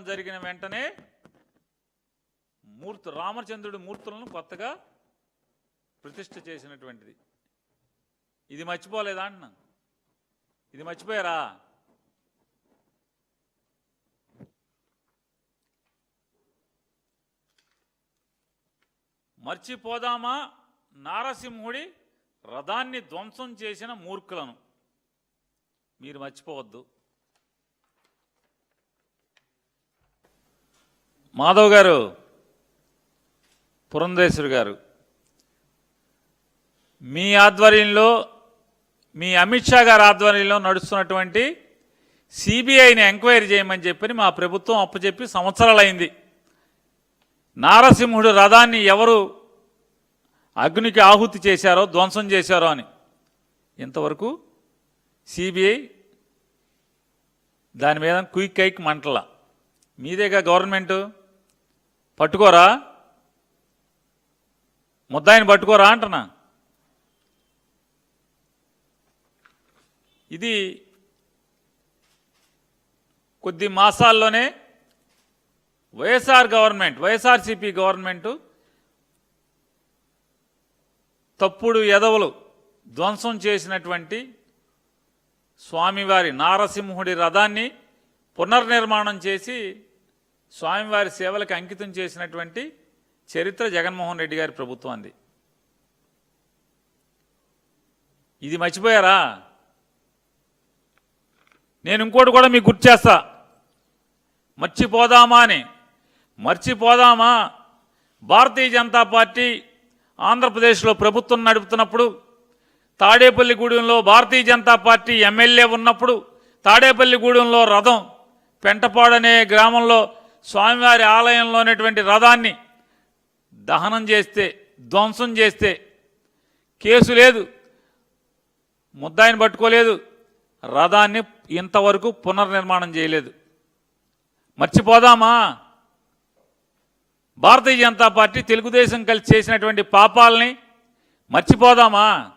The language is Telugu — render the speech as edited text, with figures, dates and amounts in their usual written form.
జరిగిన వెంటనే రామచంద్రుడి మూర్తులను కొత్తగా ప్రతిష్ఠ చేసినటువంటిది. ఇది మర్చిపోలేదా అన్న? ఇది మర్చిపోయారా? మర్చిపోదామా నారసింహుడి రథాన్ని ధ్వంసం చేసిన మూర్ఖులను? మీరు మర్చిపోవద్దు. మాధవ్ గారు, పురంధేశ్వరి గారు, మీ ఆధ్వర్యంలో, మీ అమిత్ షా గారి ఆధ్వర్యంలో నడుస్తున్నటువంటి సిబిఐని ఎంక్వైరీ చేయమని చెప్పి మా ప్రభుత్వం అప్పచెప్పి సంవత్సరాలైంది. నారసింహుడు రథాన్ని ఎవరు అగ్నికి ఆహుతి చేశారో, ధ్వంసం చేశారో అని ఇంతవరకు సిబిఐ దాని మీద క్విక్ కైక్ మంటల. మీదేగా గవర్నమెంటు, పట్టుకోరా? ముద్దాయిని పట్టుకోరా అంటున్నా. ఇది కొద్ది మాసాల్లోనే వైఎస్ఆర్సీపీ గవర్నమెంటు తప్పుడు ఎదవలు ధ్వంసం చేసినటువంటి స్వామివారి నారసింహుడి రథాన్ని పునర్నిర్మాణం చేసి స్వామివారి సేవలకు అంకితం చేసినటువంటి చరిత్ర జగన్మోహన్ రెడ్డి గారి ప్రభుత్వాన్ని. ఇది మర్చిపోయారా? నేను ఇంకోటి కూడా మీకు గుర్తు చేస్తా. మర్చిపోదామా అని. మర్చిపోదామా? భారతీయ జనతా పార్టీ ఆంధ్రప్రదేశ్లో ప్రభుత్వం నడుపుతున్నప్పుడు, తాడేపల్లిగూడెంలో భారతీయ జనతా పార్టీ ఎమ్మెల్యే ఉన్నప్పుడు, తాడేపల్లిగూడెంలో రథం పెంటపాడనే గ్రామంలో స్వామివారి ఆలయంలోనేటువంటి రథాన్ని దహనం చేస్తే, ధ్వంసం చేస్తే కేసు లేదు, ముద్దాయిని పట్టుకోలేదు, రథాన్ని ఇంతవరకు పునర్నిర్మాణం చేయలేదు. మర్చిపోదామా? భారతీయ జనతా పార్టీ తెలుగుదేశం కలిసి చేసినటువంటి పాపాలని మర్చిపోదామా?